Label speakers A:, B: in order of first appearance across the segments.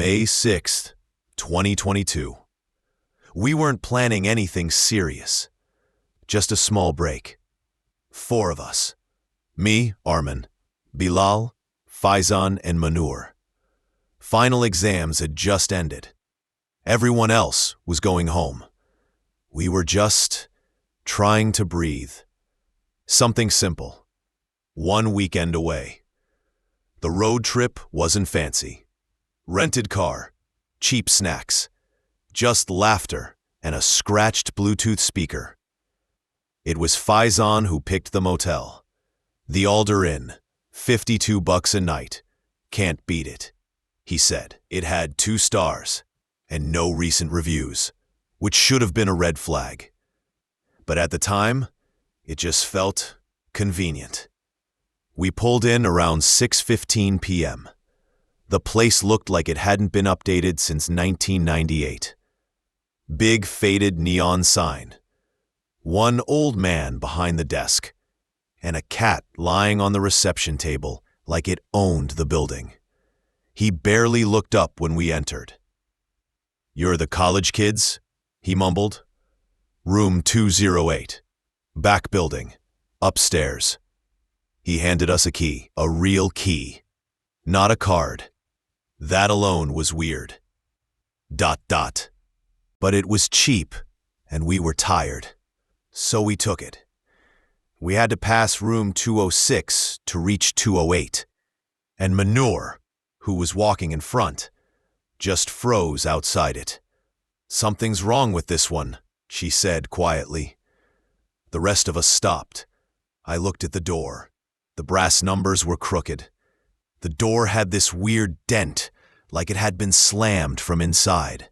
A: May 6th, 2022. We weren't planning anything serious. Just a small break. 4 of us. Me, Armin, Bilal, Faizan, and Manur. Final exams had just ended. Everyone else was going home. We were just trying to breathe. Something simple. 1 weekend away. The road trip wasn't fancy. Rented car, cheap snacks, just laughter and a scratched Bluetooth speaker. It was Faizan who picked the motel. The Alder Inn, $52 a night. Can't beat it, he said. It had 2 stars and no recent reviews, which should have been a red flag. But at the time, it just felt convenient. We pulled in around 6:15 p.m. The place looked like it hadn't been updated since 1998. Big faded neon sign. One old man behind the desk, and a cat lying on the reception table like it owned the building. He barely looked up when we entered. "You're the college kids?" he mumbled. "Room 208. Back building. Upstairs." He handed us a key, a real key, not a card. That alone was weird. ... But it was cheap, and we were tired. So we took it. We had to pass room 206 to reach 208. And Manur, who was walking in front, just froze outside it. "Something's wrong with this one," she said quietly. The rest of us stopped. I looked at the door. The brass numbers were crooked. The door had this weird dent, like it had been slammed from inside.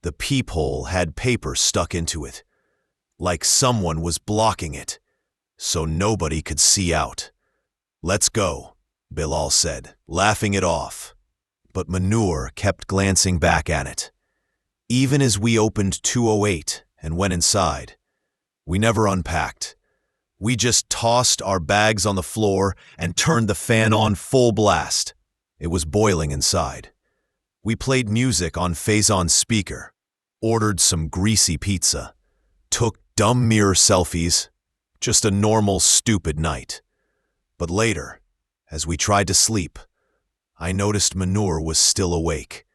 A: The peephole had paper stuck into it, like someone was blocking it, so nobody could see out. "Let's go," Bilal said, laughing it off. But Manur kept glancing back at it. Even as we opened 208 and went inside, we never unpacked. We just tossed our bags on the floor and turned the fan on full blast. It was boiling inside. We played music on Faizan's speaker, ordered some greasy pizza, took dumb mirror selfies, just a normal, stupid night. But later, as we tried to sleep, I noticed Manur was still awake,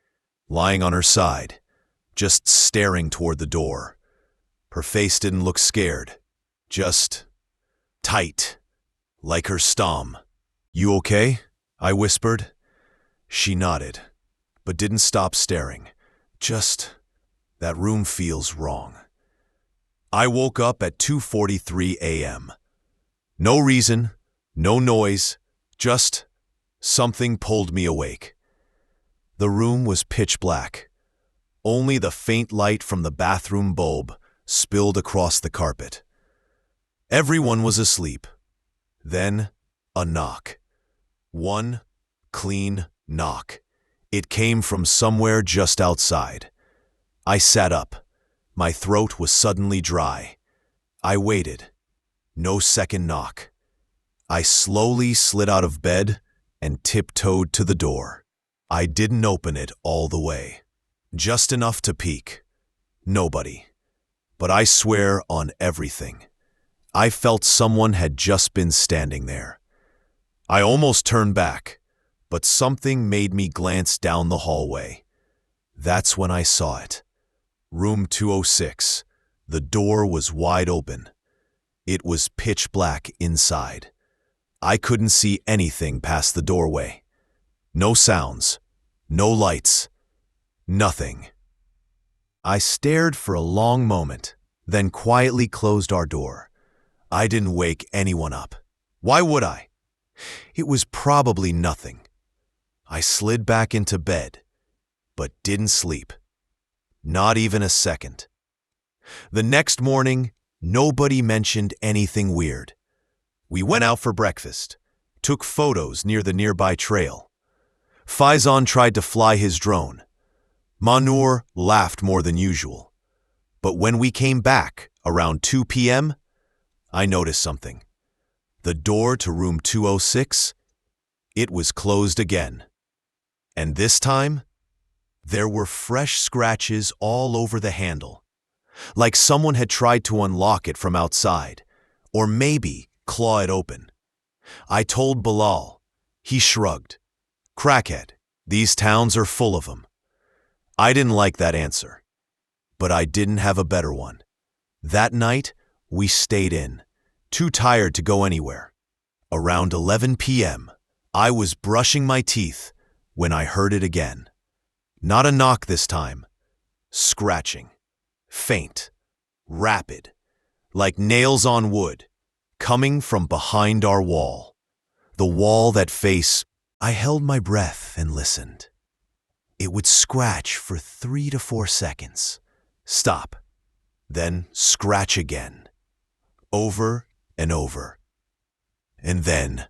A: lying on her side, just staring toward the door. Her face didn't look scared, just tight, like her stom. "You okay?" I whispered. She nodded, but didn't stop staring. "Just, that room feels wrong." I woke up at 2:43 a.m. No reason, no noise, just something pulled me awake. The room was pitch black. Only the faint light from the bathroom bulb spilled across the carpet. Everyone was asleep. Then, a knock. One clean knock. It came from somewhere just outside. I sat up. My throat was suddenly dry. I waited. No second knock. I slowly slid out of bed and tiptoed to the door. I didn't open it all the way. Just enough to peek. Nobody. But I swear on everything, I felt someone had just been standing there. I almost turned back, but something made me glance down the hallway. That's when I saw it. Room 206. The door was wide open. It was pitch black inside. I couldn't see anything past the doorway. No sounds, no lights, nothing. I stared for a long moment, then quietly closed our door. I didn't wake anyone up. Why would I? It was probably nothing. I slid back into bed, but didn't sleep. Not even a second. The next morning, nobody mentioned anything weird. We went out for breakfast, took photos near the nearby trail. Faizan tried to fly his drone. Manur laughed more than usual. But when we came back around 2 p.m., I noticed something. The door to room 206, it was closed again. And this time, There were fresh scratches all over the handle, like someone had tried to unlock it from outside, or maybe claw it open. I told Bilal. He shrugged. Crackhead, these towns are full of them. I didn't like that answer, but I didn't have a better one. That night, we stayed in, too tired to go anywhere. Around 11 p.m., I was brushing my teeth when I heard it again. Not a knock this time. Scratching. Faint. Rapid. Like nails on wood. Coming from behind our wall. The wall that faced. I held my breath and listened. It would scratch for 3 to 4 seconds. Stop. Then scratch again. Over and over. And then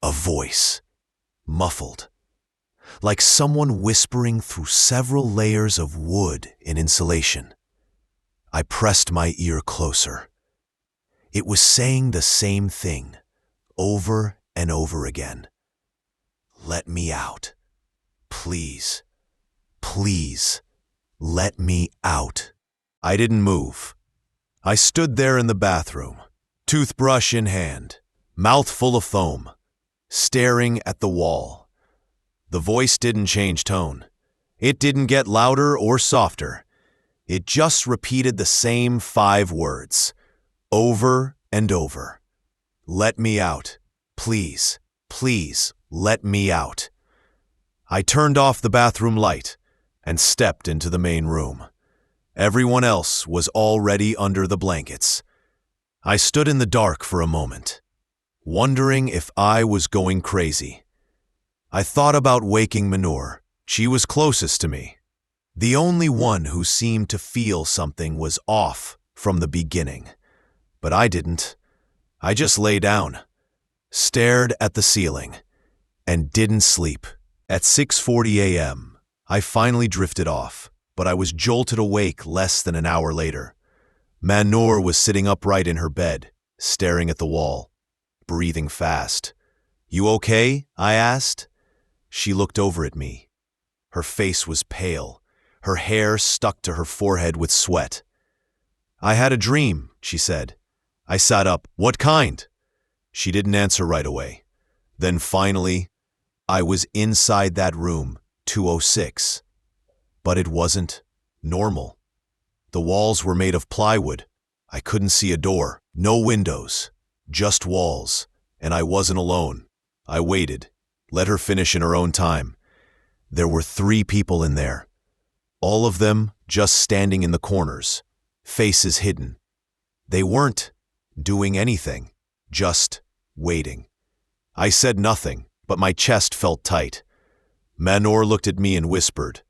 A: a voice. Muffled. Like someone whispering through several layers of wood and insulation. I pressed my ear closer. It was saying the same thing, over and over again. Let me out. Please, please, let me out. I didn't move. I stood there in the bathroom, toothbrush in hand, mouth full of foam, staring at the wall. The voice didn't change tone. It didn't get louder or softer. It just repeated the same 5 words, over and over. Let me out. Please, please, let me out. I turned off the bathroom light and stepped into the main room. Everyone else was already under the blankets. I stood in the dark for a moment, wondering if I was going crazy. I thought about waking Manur. She was closest to me. The only one who seemed to feel something was off from the beginning. But I didn't. I just lay down, stared at the ceiling, and didn't sleep. At 6:40 a.m., I finally drifted off, but I was jolted awake less than an hour later. Manur was sitting upright in her bed, staring at the wall, breathing fast. You okay? I asked. She looked over at me. Her face was pale, her hair stuck to her forehead with sweat. I had a dream, she said. I sat up. What kind? She didn't answer right away. Then finally, I was inside that room, 206. But it wasn't normal. The walls were made of plywood. I couldn't see a door, no windows, just walls, and I wasn't alone. I waited, let her finish in her own time. There were 3 people in there, all of them just standing in the corners, faces hidden. They weren't doing anything, just waiting. I said nothing, but my chest felt tight. Manur looked at me and whispered.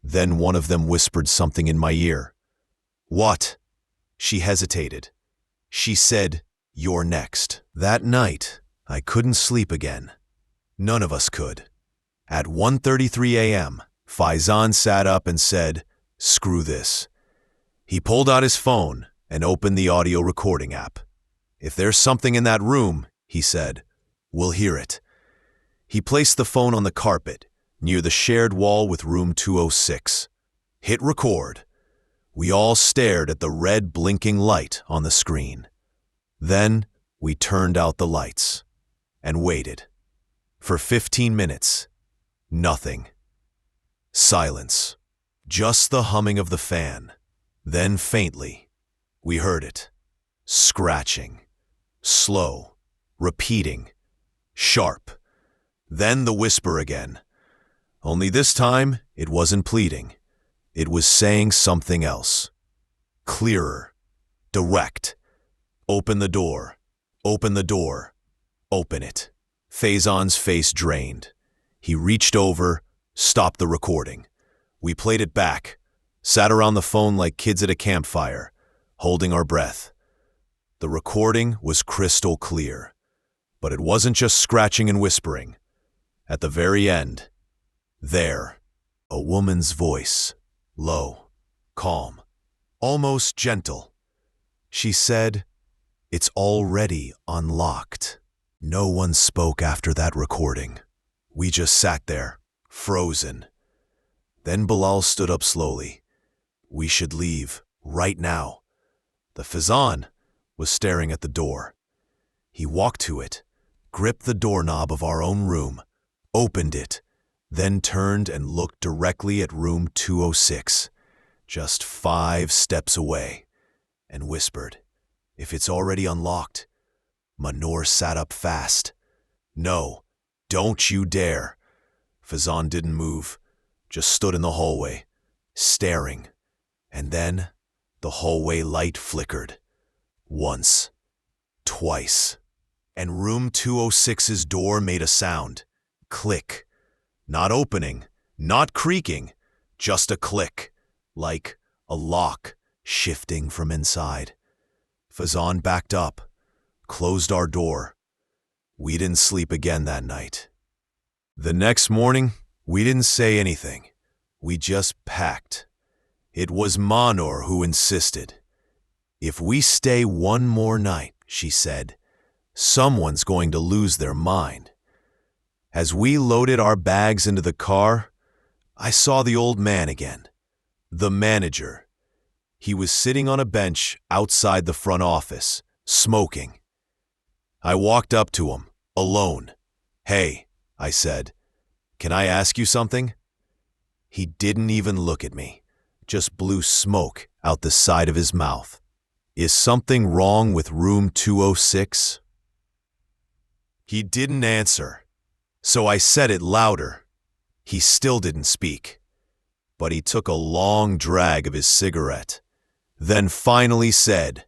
A: Then one of them whispered something in my ear. What? She hesitated. She said, you're next. That night, I couldn't sleep again. None of us could. At 1:33 a.m., Faizan sat up and said, screw this. He pulled out his phone and opened the audio recording app. If there's something in that room, he said, we'll hear it. He placed the phone on the carpet, near the shared wall with room 206. Hit record. We all stared at the red blinking light on the screen. Then we turned out the lights and waited. For 15 minutes, nothing. Silence. Just the humming of the fan. Then faintly, we heard it. Scratching. Slow. Repeating. Sharp. Then the whisper again. Only this time, it wasn't pleading. It was saying something else. Clearer. Direct. Open the door. Open the door. Open it. Faizan's face drained. He reached over, stopped the recording. We played it back, sat around the phone like kids at a campfire, holding our breath. The recording was crystal clear. But it wasn't just scratching and whispering. At the very end, there, a woman's voice, low, calm, almost gentle. She said, it's already unlocked. No one spoke after that recording. We just sat there, frozen. Then Bilal stood up slowly. We should leave, right now. The Fazan was staring at the door. He walked to it, gripped the doorknob of our own room, opened it, then turned and looked directly at room 206, just 5 steps away, and whispered, "If it's already unlocked." Manor sat up fast. "No, don't you dare." Fazan didn't move, just stood in the hallway, staring. And then the hallway light flickered. Once, twice, and room 206's door made a sound. Click. Not opening, not creaking, just a click, like a lock shifting from inside. Fazan backed up, closed our door. We didn't sleep again that night. The next morning, we didn't say anything. We just packed. It was Manor who insisted. "If we stay one more night," she said, "someone's going to lose their mind." As we loaded our bags into the car, I saw the old man again, the manager. He was sitting on a bench outside the front office, smoking. I walked up to him, alone. "Hey," I said, "can I ask you something?" He didn't even look at me, just blew smoke out the side of his mouth. "Is something wrong with room 206? He didn't answer, so I said it louder. He still didn't speak, but he took a long drag of his cigarette, then finally said,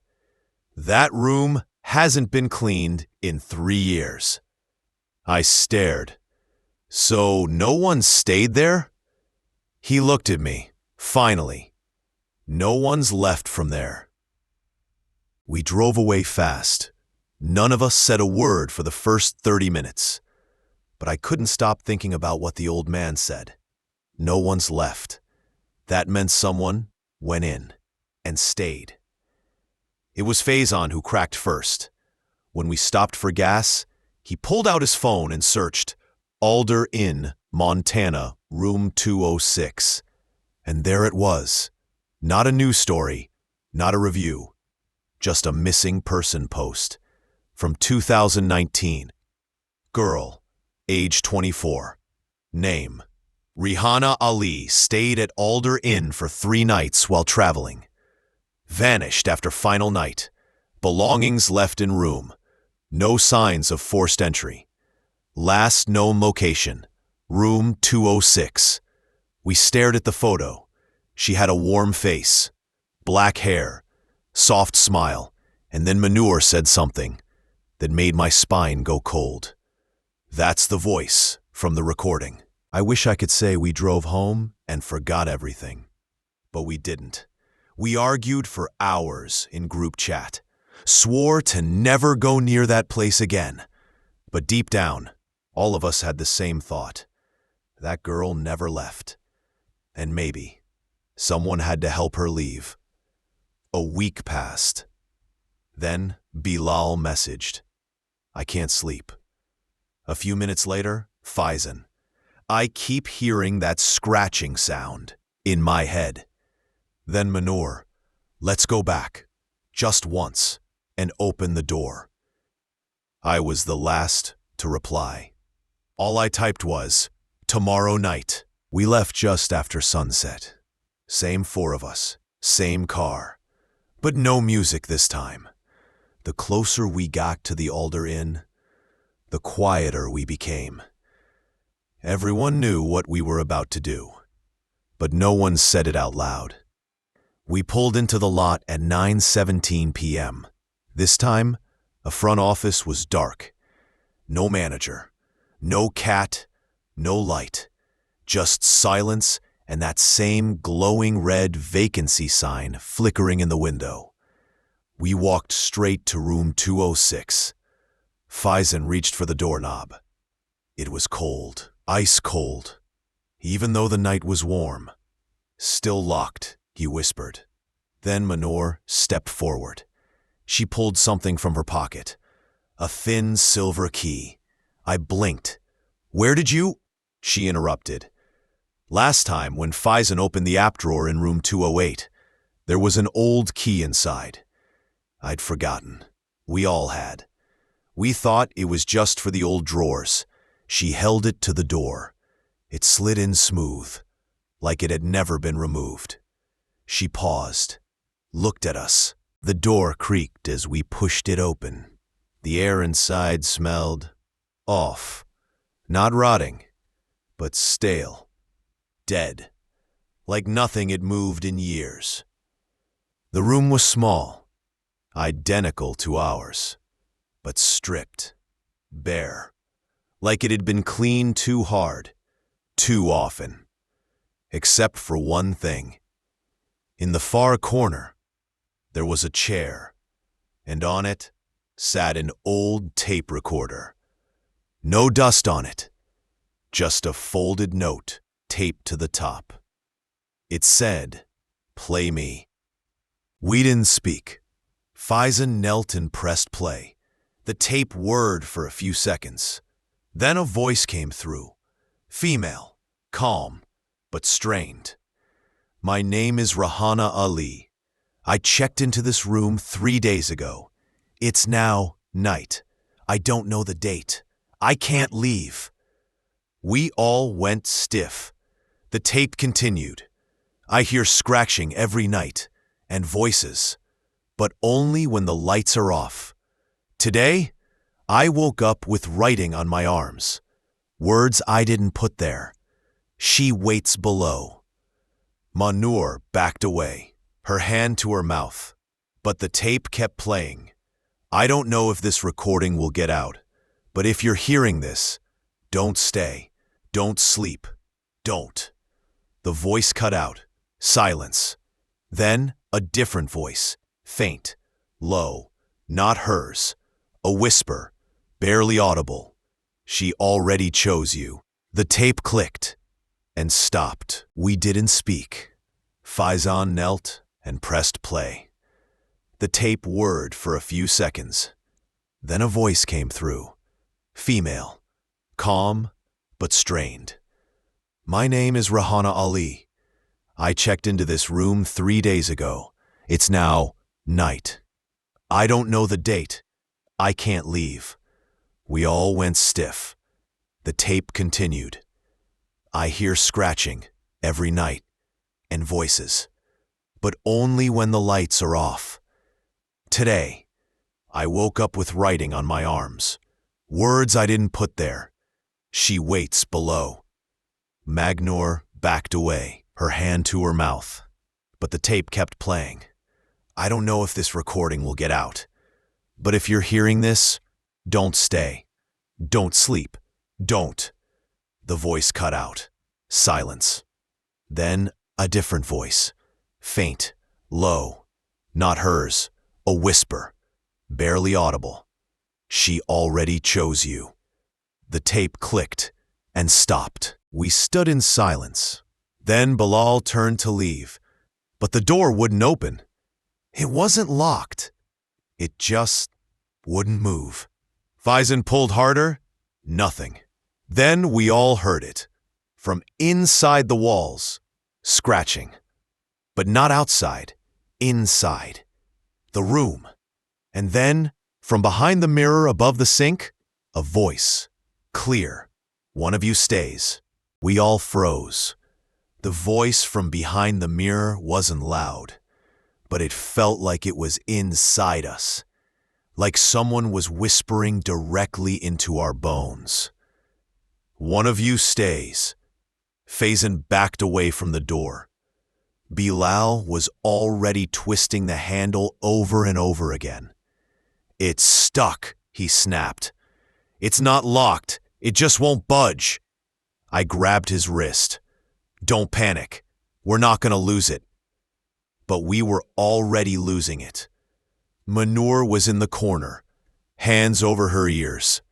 A: "That room hasn't been cleaned in 3 years." I stared. "So no one stayed there?" He looked at me, finally. "No one's left from there." We drove away fast. None of us said a word for the first 30 minutes. But I couldn't stop thinking about what the old man said. No one's left. That meant someone went in and stayed. It was Fazan who cracked first. When we stopped for gas, he pulled out his phone and searched Alder Inn, Montana, room 206. And there it was. Not a news story, not a review, just a missing person post from 2019. Girl, age 24. Name: Rihanna Ali, stayed at Alder Inn for 3 nights while traveling. Vanished after final night. Belongings left in room. No signs of forced entry. Last known location, room 206. We stared at the photo. She had a warm face, black hair, soft smile, and then Manur said something that made my spine go cold. That's the voice from the recording. I wish I could say we drove home and forgot everything, but we didn't. We argued for hours in group chat, swore to never go near that place again. But deep down, all of us had the same thought. That girl never left. And maybe someone had to help her leave. A week passed. Then Bilal messaged, "I can't sleep." A few minutes later, Faizan, "I keep hearing that scratching sound in my head." Then Manur, "Let's go back, just once, and open the door." I was the last to reply. All I typed was, "Tomorrow night." We left just after sunset. Same 4 of us, same car, but no music this time. The closer we got to the Alder Inn, the quieter we became. Everyone knew what we were about to do, but no one said it out loud. We pulled into the lot at 9:17 p.m. This time, the front office was dark. No manager, no cat, no light. Just silence and that same glowing red vacancy sign flickering in the window. We walked straight to room 206. Faizan reached for the doorknob. It was cold, ice cold, even though the night was warm. "Still locked," he whispered. Then Manur stepped forward. She pulled something from her pocket, a thin silver key. I blinked. "Where did you?" She interrupted. Last time, when Faison opened the app drawer in room 208, there was an old key inside. I'd forgotten. We all had. We thought it was just for the old drawers. She held it to the door. It slid in smooth, like it had never been removed. She paused, looked at us. The door creaked as we pushed it open. The air inside smelled off. Not rotting, but stale. Dead. Like nothing had moved in years. The room was small, identical to ours, but stripped, bare, like it had been cleaned too hard, too often. Except for one thing. In the far corner, there was a chair, and on it sat an old tape recorder. No dust on it, just a folded note taped to the top. It said, "Play me." We didn't speak. Faison knelt and pressed play. The tape whirred for a few seconds. Then a voice came through. Female, calm, but strained. "My name is Rahana Ali. I checked into this room 3 days ago. It's now night. I don't know the date. I can't leave." We all went stiff. The tape continued. I hear scratching every night, and voices, but only when the lights are off. Today, I woke up with writing on my arms. Words I didn't put there. She waits below. Manur backed away, her hand to her mouth, but the tape kept playing. I don't know if this recording will get out, but if you're hearing this, don't stay, don't sleep, don't. The voice cut out. Silence. Then a different voice, faint, low, not hers, a whisper, barely audible. "She already chose you." The tape clicked and stopped. We didn't speak. Faison knelt and pressed play. The tape whirred for a few seconds. Then a voice came through. Female, calm but strained. "My name is Rahana Ali. I checked into this room 3 days ago. It's now night. I don't know the date. I can't leave." We all went stiff. The tape continued. I hear scratching every night and voices, but only when the lights are off. Today, I woke up with writing on my arms. Words I didn't put there. She waits below. Magnor backed away, her hand to her mouth, but the tape kept playing. I don't know if this recording will get out, but if you're hearing this, don't stay. Don't sleep. Don't. The voice cut out. Silence. Then a different voice. Faint, low, not hers, a whisper, barely audible. "She already chose you." The tape clicked and stopped. We stood in silence. Then Bilal turned to leave, but the door wouldn't open. It wasn't locked. It just wouldn't move. Faison pulled harder. Nothing. Then we all heard it. From inside the walls. Scratching. But not outside. Inside. The room. And then, from behind the mirror above the sink, a voice. Clear. "One of you stays." We all froze. The voice from behind the mirror wasn't loud, but it felt like it was inside us, like someone was whispering directly into our bones. "One of you stays." Faison backed away from the door. Bilal was already twisting the handle over and over again. "It's stuck," he snapped. "It's not locked. It just won't budge." I grabbed his wrist. "Don't panic. We're not going to lose it." But we were already losing it. Manur was in the corner, hands over her ears.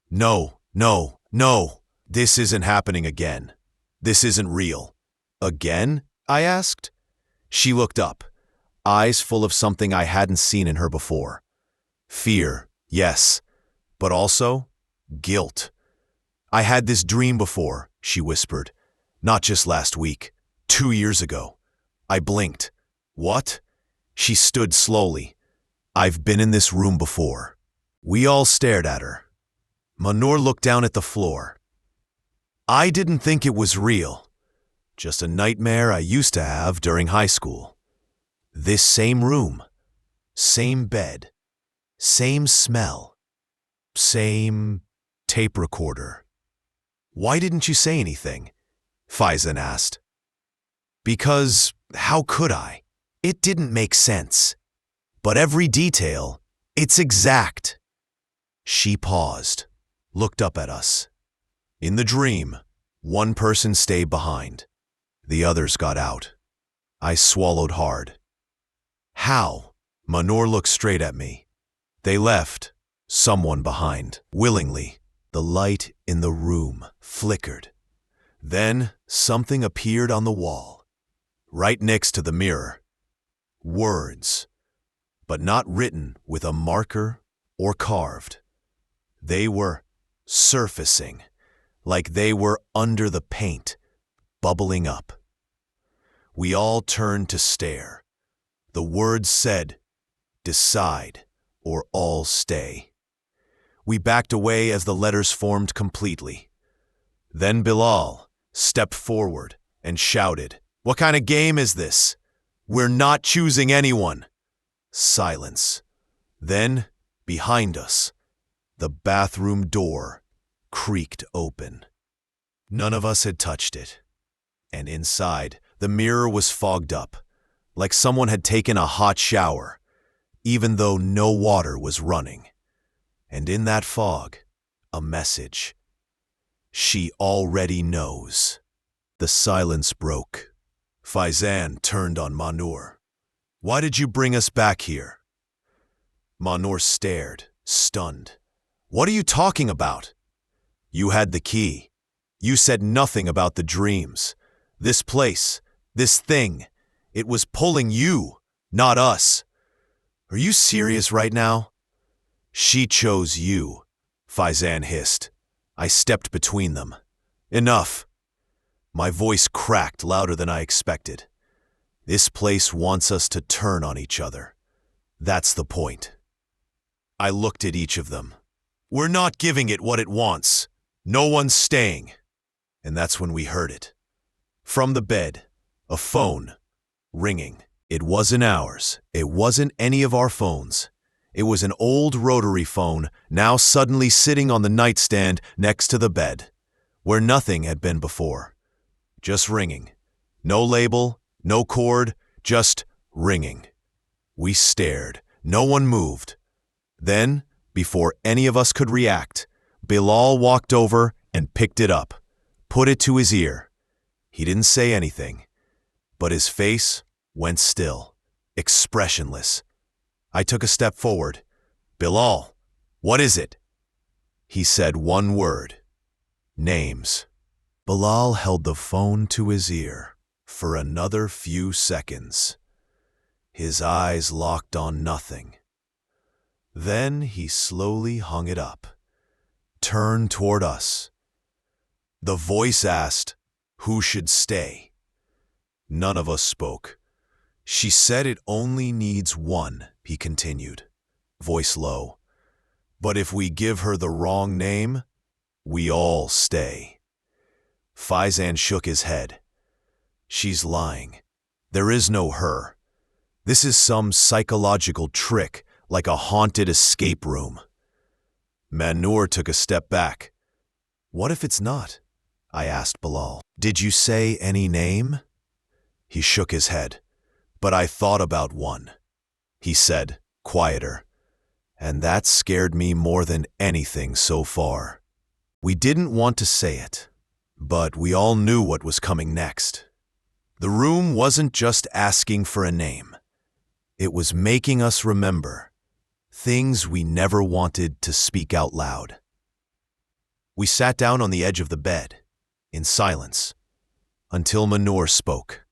A: "No, no, no. This isn't happening again. This isn't real." "Again?" I asked. She looked up, eyes full of something I hadn't seen in her before. Fear, yes, but also guilt. "I had this dream before," she whispered. Not just last week. 2 years ago. I blinked. What? She stood slowly. I've been in this room before. We all stared at her. Manur looked down at the floor. I didn't think it was real. Just a nightmare I used to have during high school. This same room. Same bed. Same smell. Same tape recorder. Why didn't you say anything? Faizan asked. Because how could I? It didn't make sense. But every detail, it's exact. She paused, looked up at us. In the dream, one person stayed behind. The others got out. I swallowed hard. How? Manur looked straight at me. They left, someone behind, willingly. The light in the room flickered. Then something appeared on the wall, right next to the mirror. Words, but not written with a marker or carved. They were surfacing, like they were under the paint, bubbling up. We all turned to stare. The words said, "Decide or all stay." We backed away as the letters formed completely. Then Bilal stepped forward and shouted, "What kind of game is this? We're not choosing anyone." Silence. Then, behind us, the bathroom door creaked open. None of us had touched it. And inside, the mirror was fogged up, like someone had taken a hot shower, even though no water was running. And in that fog, a message. She already knows. The silence broke. Faizan turned on Manur. Why did you bring us back here? Manur stared, stunned. What are you talking about? You had the key. You said nothing about the dreams. This place, this thing, it was pulling you, not us. Are you serious right now? She chose you, Faizan hissed. I stepped between them. Enough. My voice cracked louder than I expected. This place wants us to turn on each other. That's the point. I looked at each of them. We're not giving it what it wants. No one's staying. And that's when we heard it. From the bed, a phone, ringing. It wasn't ours. It wasn't any of our phones. It was an old rotary phone, now suddenly sitting on the nightstand next to the bed, where nothing had been before. Just ringing. No label, no cord, just ringing. We stared. No one moved. Then, before any of us could react, Bilal walked over and picked it up, put it to his ear. He didn't say anything, but his face went still, expressionless. I took a step forward. Bilal, what is it? He said one word. Names. Bilal held the phone to his ear for another few seconds. His eyes locked on nothing. Then he slowly hung it up, turned toward us. The voice asked, who should stay? None of us spoke. She said it only needs one, he continued, voice low. But if we give her the wrong name, we all stay. Faizan shook his head. She's lying. There is no her. This is some psychological trick, like a haunted escape room. Manur took a step back. What if it's not? I asked Bilal. Did you say any name? He shook his head. But I thought about one, he said, quieter. And that scared me more than anything so far. We didn't want to say it, but we all knew what was coming next. The room wasn't just asking for a name. It was making us remember things we never wanted to speak out loud. We sat down on the edge of the bed, in silence, until Manur spoke,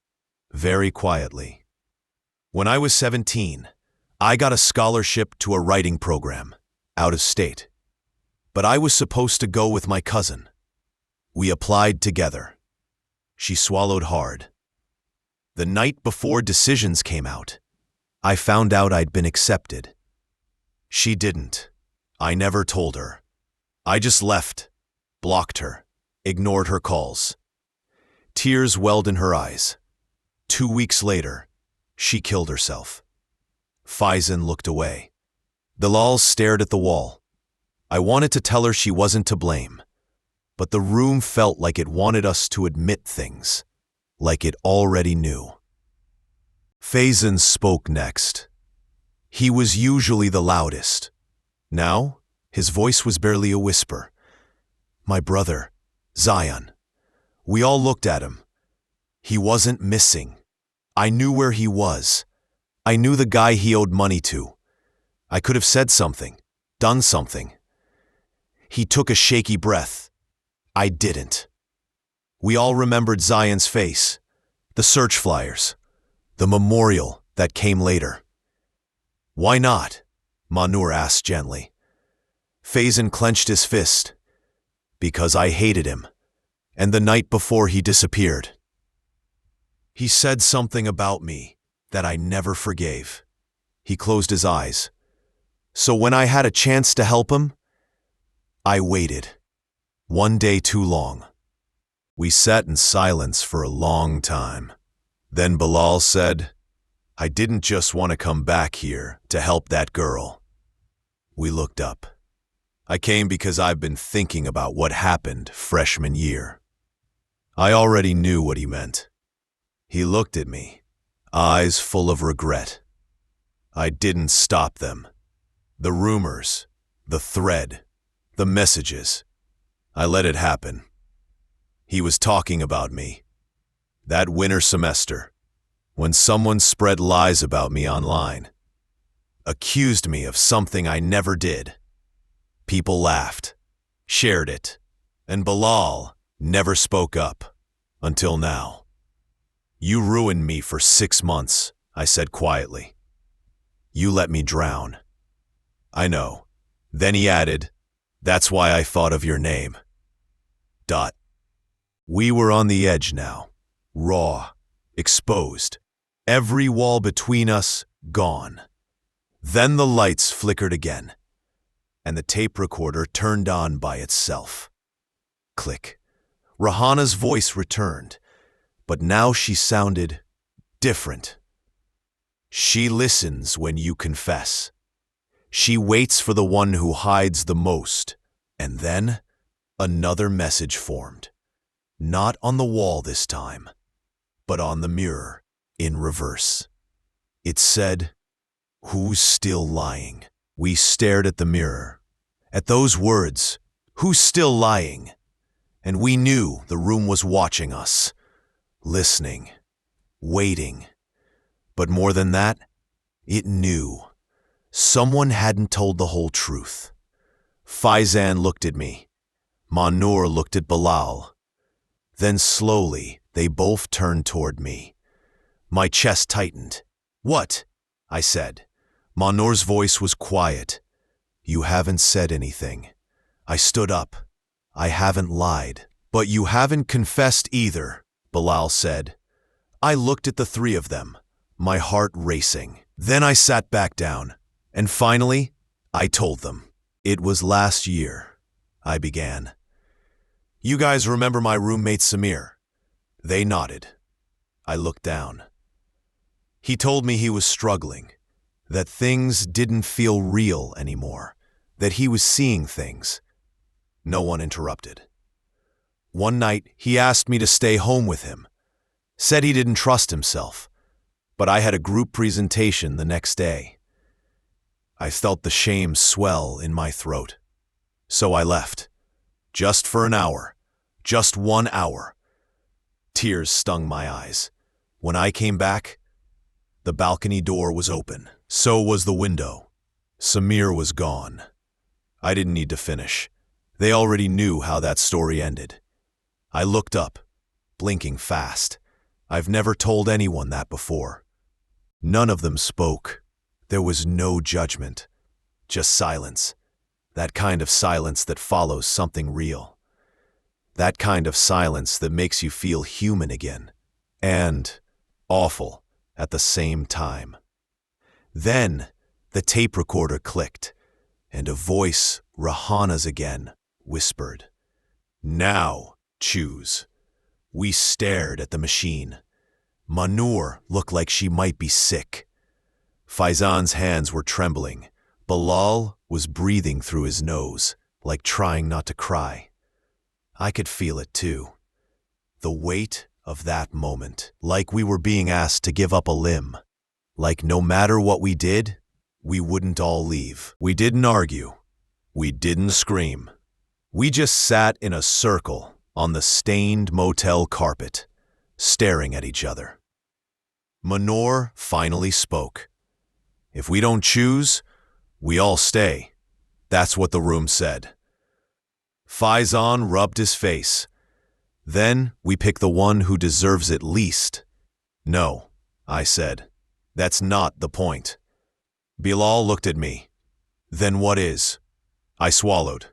A: very quietly. When I was 17, I got a scholarship to a writing program, out of state. But I was supposed to go with my cousin. We applied together. She swallowed hard. The night before decisions came out, I found out I'd been accepted. She didn't. I never told her. I just left, blocked her, ignored her calls. Tears welled in her eyes. 2 weeks later, she killed herself. Faizan looked away. Bilal stared at the wall. I wanted to tell her she wasn't to blame, but the room felt like it wanted us to admit things, like it already knew. Faizan spoke next. He was usually the loudest. Now, his voice was barely a whisper. My brother, Zion. We all looked at him. He wasn't missing. I knew where he was. I knew the guy he owed money to. I could have said something, done something. He took a shaky breath. I didn't. We all remembered Zion's face, the search flyers, the memorial that came later. Why not? Manur asked gently. Faizan clenched his fist. Because I hated him, and the night before he disappeared. He said something about me that I never forgave. He closed his eyes. So when I had a chance to help him, I waited. One day too long. We sat in silence for a long time. Then Bilal said, I didn't just want to come back here to help that girl. We looked up. I came because I've been thinking about what happened freshman year. I already knew what he meant. He looked at me, eyes full of regret. I didn't stop them. The rumors, the thread, the messages. I let it happen. He was talking about me. That winter semester, when someone spread lies about me online, accused me of something I never did. People laughed, shared it, and Bilal never spoke up, until now. You ruined me for 6 months, I said quietly. You let me drown. I know. Then he added, that's why I thought of your name. We were on the edge now, raw, exposed, every wall between us gone. Then the lights flickered again, and the tape recorder turned on by itself. Click. Rahana's voice returned, but now she sounded different. She listens when you confess. She waits for the one who hides the most, and then another message formed. Not on the wall this time, but on the mirror, in reverse. It said, who's still lying? We stared at the mirror, at those words, who's still lying? And we knew the room was watching us, listening, waiting. But more than that, it knew. Someone hadn't told the whole truth. Faizan looked at me. Manur looked at Bilal. Then slowly, they both turned toward me. My chest tightened. What? I said. Manur's voice was quiet. You haven't said anything. I stood up. I haven't lied. But you haven't confessed either, Bilal said. I looked at the three of them, my heart racing. Then I sat back down, and finally, I told them. It was last year, I began. You guys remember my roommate Samir? They nodded. I looked down. He told me he was struggling, that things didn't feel real anymore, that he was seeing things. No one interrupted. One night, he asked me to stay home with him, said he didn't trust himself, but I had a group presentation the next day. I felt the shame swell in my throat. So I left. Just for an hour. Just 1 hour. Tears stung my eyes. When I came back, the balcony door was open. So was the window. Samir was gone. I didn't need to finish. They already knew how that story ended. I looked up, blinking fast. I've never told anyone that before. None of them spoke. There was no judgment. Just silence. That kind of silence that follows something real. That kind of silence that makes you feel human again. And awful at the same time. Then the tape recorder clicked, and a voice, Rahana's again, whispered, "Now, choose." We stared at the machine. Manur looked like she might be sick. Faizan's hands were trembling. Bilal was breathing through his nose, like trying not to cry. I could feel it too. The weight of that moment, like we were being asked to give up a limb. Like no matter what we did, we wouldn't all leave. We didn't argue. We didn't scream. We just sat in a circle on the stained motel carpet, staring at each other. Manur finally spoke. "If we don't choose, we all stay." That's what the room said. Faizan rubbed his face. "Then we pick the one who deserves it least." "No," I said. "That's not the point." Bilal looked at me. "Then what is?" I swallowed.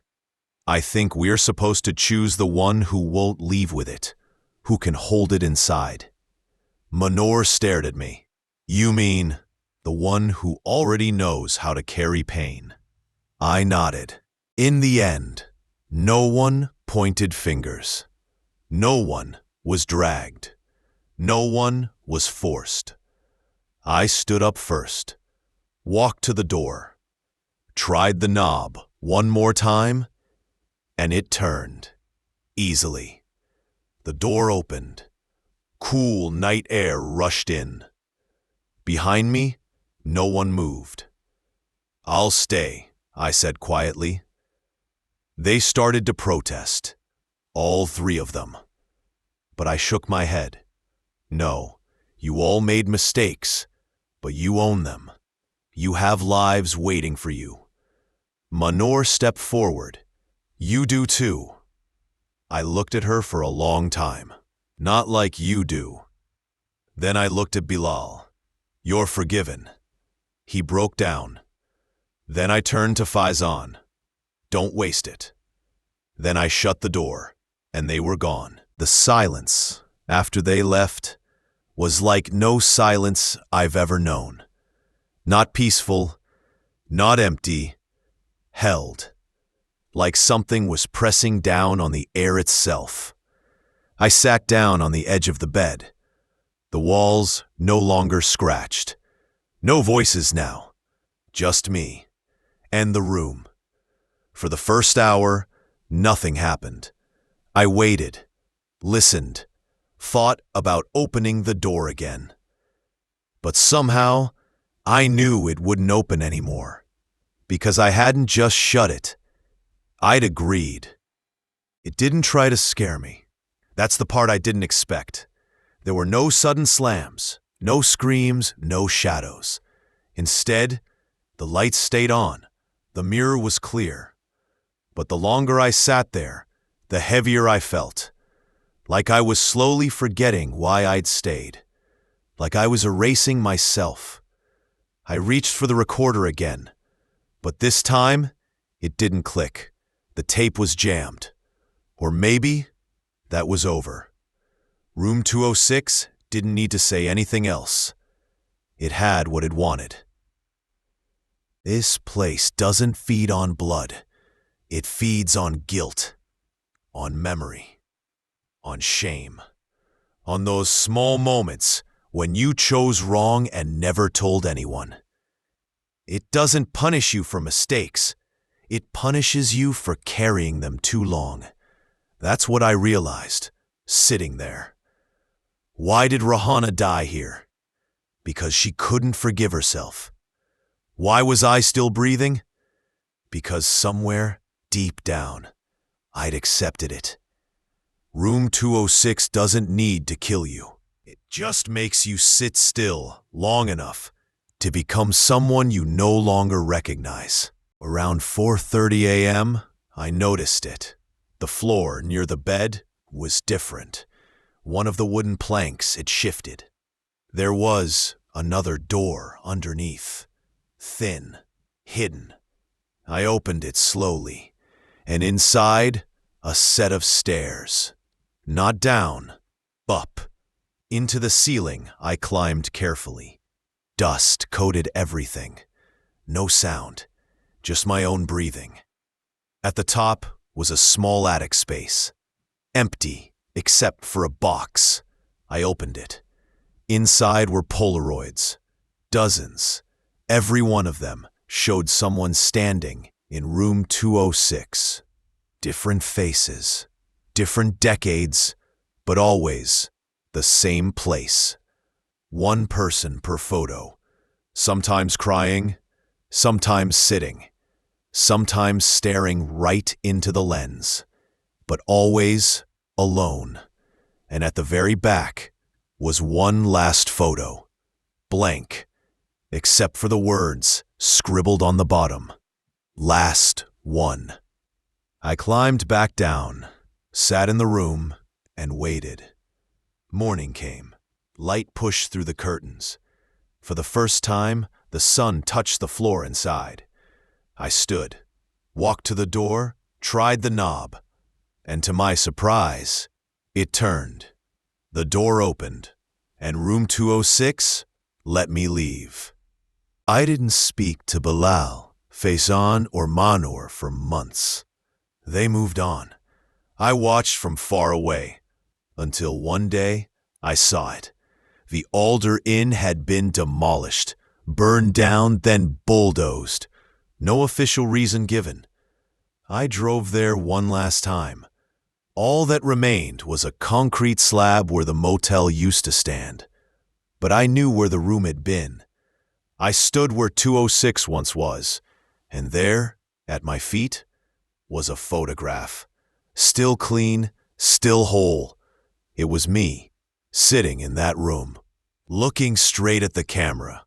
A: "I think we're supposed to choose the one who won't leave with it, who can hold it inside." Manur stared at me. "You mean the one who already knows how to carry pain?" I nodded. In the end, no one pointed fingers. No one was dragged. No one was forced. I stood up first, walked to the door, tried the knob one more time, and it turned, easily. The door opened. Cool night air rushed in. Behind me, no one moved. "I'll stay," I said quietly. They started to protest, all three of them. But I shook my head. "No, you all made mistakes, but you own them. You have lives waiting for you." Manur stepped forward. "You do too." I looked at her for a long time. "Not like you do." Then I looked at Bilal. "You're forgiven." He broke down. Then I turned to Faizan. "Don't waste it." Then I shut the door, and they were gone. The silence, after they left, was like no silence I've ever known. Not peaceful, not empty, held. Like something was pressing down on the air itself. I sat down on the edge of the bed. The walls no longer scratched. No voices now. Just me. And the room. For the first hour, nothing happened. I waited, listened, thought about opening the door again. But somehow, I knew it wouldn't open anymore. Because I hadn't just shut it. I'd agreed. It didn't try to scare me. That's the part I didn't expect. There were no sudden slams, no screams, no shadows. Instead, the lights stayed on. The mirror was clear. But the longer I sat there, the heavier I felt. Like I was slowly forgetting why I'd stayed. Like I was erasing myself. I reached for the recorder again. But this time, it didn't click. The tape was jammed. Or maybe that was over. Room 206 didn't need to say anything else. It had what it wanted. This place doesn't feed on blood. It feeds on guilt, on memory, on shame, on those small moments when you chose wrong and never told anyone. It doesn't punish you for mistakes. It punishes you for carrying them too long. That's what I realized, sitting there. Why did Rahana die here? Because she couldn't forgive herself. Why was I still breathing? Because somewhere, deep down, I'd accepted it. Room 206 doesn't need to kill you. It just makes you sit still long enough to become someone you no longer recognize. Around 4:30 a.m., I noticed it. The floor near the bed was different. One of the wooden planks had shifted. There was another door underneath, thin, hidden. I opened it slowly, and inside A set of stairs. Not down, up. Into the ceiling I climbed carefully. Dust coated everything. No sound, just my own breathing. At the top was a small attic space. Empty, except for a box. I opened it. Inside were Polaroids. Dozens. Every one of them showed someone standing in room 206. Different faces, different decades, but always the same place. One person per photo, sometimes crying, sometimes sitting, sometimes staring right into the lens, but always alone. And at the very back was one last photo, blank, except for the words scribbled on the bottom. Last one. I climbed back down, sat in the room, and waited. Morning came. Light pushed through the curtains. For the first time, the sun touched the floor inside. I stood, walked to the door, tried the knob, and to my surprise, it turned. The door opened, and room 206 let me leave. I didn't speak to Bilal, Faison, or Manor for months. They moved on. I watched from far away, until one day I saw it. The Alder Inn had been demolished, burned down, then bulldozed. No official reason given. I drove there one last time. All that remained was a concrete slab where the motel used to stand. But I knew where the room had been. I stood where 206 once was, and there, at my feet, was a photograph. Still clean, still whole. It was me, sitting in that room, looking straight at the camera.